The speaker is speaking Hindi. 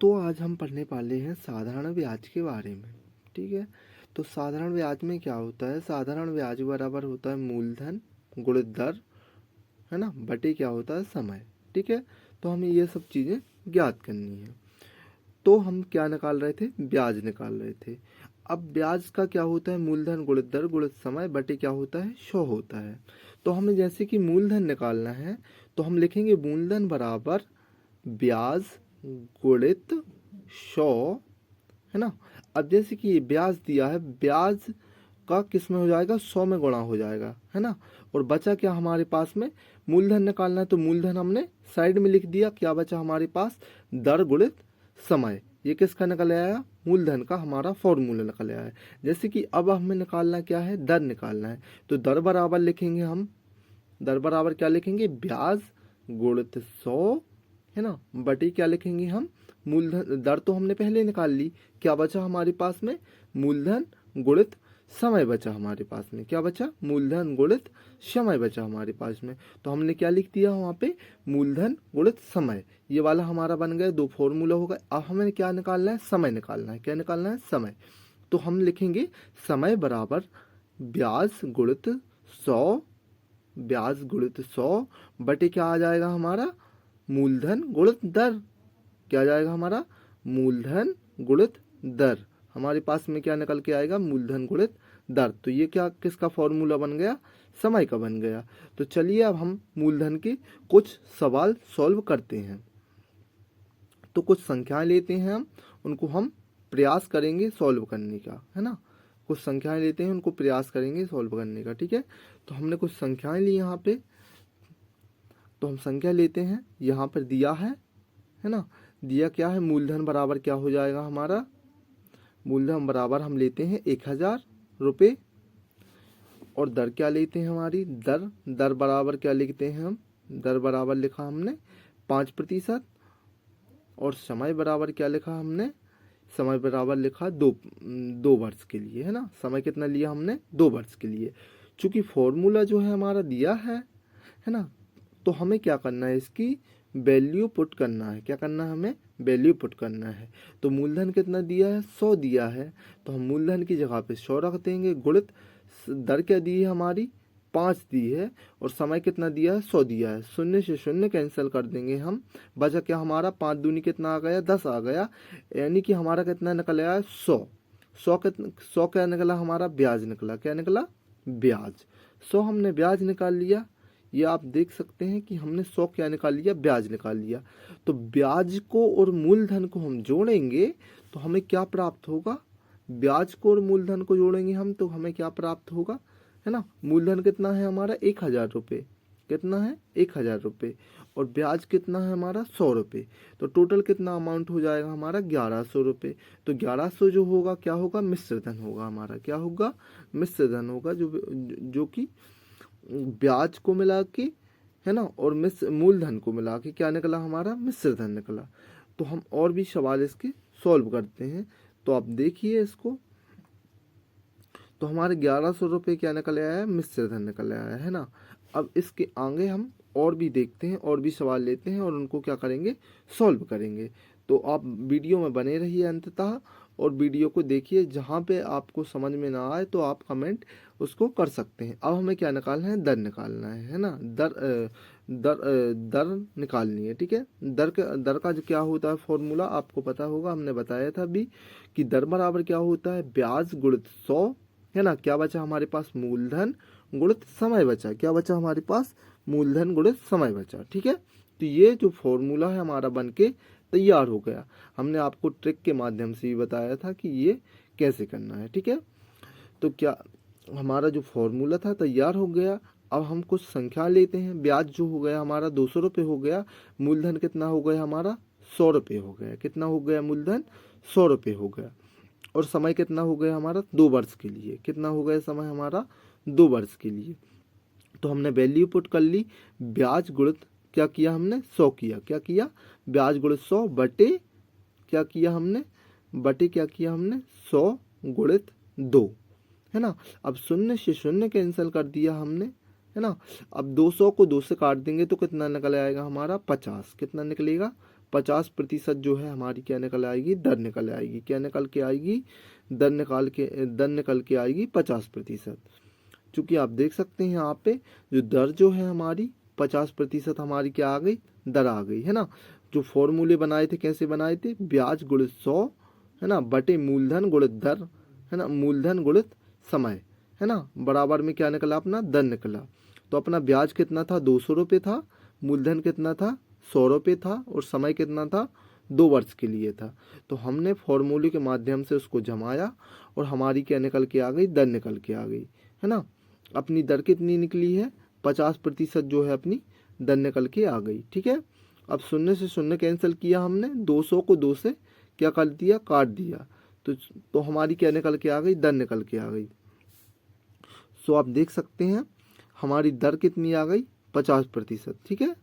तो आज हम पढ़ने वाले हैं साधारण ब्याज के बारे में। ठीक है, तो साधारण ब्याज में क्या होता है? साधारण ब्याज बराबर होता है मूलधन गुणित दर, है ना, बटे क्या होता है? समय। ठीक है, तो हमें ये सब चीज़ें ज्ञात करनी है। तो हम क्या निकाल रहे थे? ब्याज निकाल रहे थे। अब ब्याज का क्या होता है? मूलधन गुणित दर गुणित समय बटे क्या होता है? 100 होता है। तो हमें जैसे कि मूलधन निकालना है तो हम लिखेंगे मूलधन बराबर ब्याज गुणित 100, है ना। अब जैसे कि ये ब्याज दिया है, ब्याज का किस में हो जाएगा? 100 में गुणा हो जाएगा, है ना। और बचा क्या हमारे पास में? मूलधन निकालना है, तो मूलधन हमने साइड में लिख दिया। क्या बचा हमारे पास? दर गुणित समय। ये किसका निकल आया? मूलधन का हमारा फॉर्मूला निकल आया है। जैसे कि अब हमें निकालना क्या है? दर निकालना है, तो दर बराबर लिखेंगे हम। दर बराबर क्या लिखेंगे? ब्याज गुणित 100, है ना, बटी क्या लिखेंगे हम? मूलधन। दर तो हमने पहले निकाल ली। क्या बचा हमारे पास में? मूलधन गुणित समय बचा हमारे पास में। क्या बचा? मूलधन गुणित समय बचा हमारे पास में। तो हमने क्या लिख दिया वहाँ पे? मूलधन गुणित समय। ये वाला हमारा बन गया, दो फॉर्मूला हो गए। अब हमें क्या निकालना है? समय निकालना है। क्या निकालना है? समय। तो हम लिखेंगे समय बराबर ब्याज गुणित 100, ब्याज गुणित 100 बटे क्या आ जाएगा हमारा? मूलधन गुणित दर। क्या आ जाएगा हमारा? मूलधन गुणित दर। हमारे पास में क्या निकल के आएगा? मूलधन गुणित दर। तो ये क्या किसका फॉर्मूला बन गया? समय का बन गया। तो चलिए अब हम मूलधन के कुछ सवाल सॉल्व करते हैं। तो कुछ संख्याएं लेते हैं हम, उनको हम प्रयास करेंगे सॉल्व करने का, है ना। कुछ संख्याएं लेते हैं, उनको प्रयास करेंगे सॉल्व करने का। ठीक है, तो हमने कुछ संख्याएं ली यहाँ पे। तो हम संख्या लेते हैं, यहाँ पर दिया है ना। दिया क्या है? मूलधन बराबर क्या हो जाएगा हमारा? मूलधन बराबर हम लेते हैं 1000 रुपये। और दर क्या लेते हैं हमारी? दर। दर बराबर क्या लिखते हैं हम? दर बराबर लिखा हमने 5%। और समय बराबर क्या लिखा हमने? समय बराबर लिखा 2 वर्ष के लिए, है ना। समय कितना लिया हमने? 2 वर्ष के लिए। चूंकि फॉर्मूला जो है हमारा दिया है ना, तो हमें क्या करना है? इसकी वैल्यू पुट करना है। क्या करना है हमें? वैल्यू पुट करना है। तो मूलधन कितना दिया है? 100 दिया है, तो हम मूलधन की जगह पे 100 रख देंगे। गुणित दर क्या दी है हमारी? 5 दी है। और समय कितना दिया है? 100 दिया है। शून्य से शून्य कैंसिल कर देंगे हम। बचा क्या हमारा? 5 दूनी कितना आ गया? 10 आ गया। यानी कि हमारा कितना निकल आया? 100। 100 क्या निकला हमारा? ब्याज निकला। क्या निकला? ब्याज। 100 हमने ब्याज निकाल लिया। ये आप देख सकते हैं कि हमने 100 क्या निकाल लिया? ब्याज निकाल लिया। तो ब्याज को और मूलधन को हम जोड़ेंगे तो हमें क्या प्राप्त होगा? ब्याज को और मूलधन को जोड़ेंगे हम तो हमें क्या प्राप्त होगा, है ना। मूलधन कितना है हमारा? 1000 रुपये। कितना है? 1000 रुपये। और ब्याज कितना है हमारा? 100 रुपये। तो टोटल कितना अमाउंट हो जाएगा हमारा? 1100 रुपये। तो 1100 जो होगा क्या होगा? मिश्र धन होगा हमारा। क्या होगा? मिश्र धन होगा, जो कि ब्याज को मिला के, है ना, और मूलधन को मिला के क्या निकला हमारा? मिश्र धन निकला। तो हम और भी सवाल इसके सॉल्व करते हैं। तो आप देखिए इसको। तो हमारे 1100 रुपये क्या निकल आया है? मिश्र धन निकल आया है ना। अब इसके आगे हम और भी देखते हैं, और भी सवाल लेते हैं और उनको क्या करेंगे? सॉल्व करेंगे। तो आप वीडियो में बने रहिए अंततः, और वीडियो को देखिए। जहाँ पे आपको समझ में ना आए तो आप कमेंट उसको कर सकते हैं। अब हमें क्या निकालना है? दर निकालना है ना। दर निकालनी है। ठीक है, दर का जो क्या होता है फॉर्मूला आपको पता होगा, हमने बताया था अभी कि दर बराबर क्या होता है? ब्याज गुणित 100, है ना। क्या बचा हमारे पास? मूलधन गुणित समय बचा। क्या बचा हमारे पास? मूलधन गुणित समय बचा। ठीक है, तो ये जो फॉर्मूला है हमारा बन के तैयार हो गया। हमने आपको ट्रिक के माध्यम से भी बताया था कि ये कैसे करना है। ठीक है, तो क्या हमारा जो फॉर्मूला था तैयार हो गया। अब हम कुछ संख्या लेते हैं। ब्याज जो हो गया हमारा 200 रुपये हो गया। मूलधन कितना हो गया हमारा? 100 रुपये हो गया। कितना हो गया मूलधन? 100 रुपये हो गया। और समय कितना हो गया हमारा? 2 वर्ष के लिए। कितना हो गया समय हमारा? 2 वर्ष के लिए। तो हमने वैल्यू पुट कर ली। ब्याज गुणित क्या किया हमने? 100 किया। क्या किया? ब्याज गुणित 100 बटे क्या किया हमने? बटे क्या किया हमने? 100 गुणित 2, है ना। अब शून्य से शून्य कैंसिल कर दिया हमने, है ना। अब 200 को 2 से काट देंगे तो कितना निकल आएगा हमारा? 50। कितना निकलेगा? 50% जो है हमारी क्या निकल आएगी, दर निकल आएगी। क्या निकल के आएगी, दर निकल के आएगी 50%। चूंकि आप देख सकते हैं यहाँ पे जो दर जो है हमारी 50% हमारी क्या आ गई, दर आ गई, है ना। जो फॉर्मूले बनाए थे कैसे बनाए थे, ब्याज गुणित 100, है ना, बटे मूलधन गुणित दर, है ना, मूलधन गुणित समय, है ना, बराबर में क्या निकला अपना, दर निकला। तो अपना ब्याज कितना था, 200 रुपये था, मूलधन कितना था, 100 रुपये था, और समय कितना था, 2 वर्ष के लिए था। तो हमने फॉर्मूले के माध्यम से उसको जमाया और हमारी क्या निकल के आ गई, दर निकल के आ गई, है ना। अपनी दर कितनी निकली है, 50% जो है अपनी दर निकल के आ गई। ठीक है, अब शून्य से शून्य कैंसिल किया हमने, 200 को 2 से क्या कर दिया, काट दिया, तो हमारी क्या निकल के आ गई, दर निकल के आ गई। सो आप देख सकते हैं हमारी दर कितनी आ गई, 50%। ठीक है।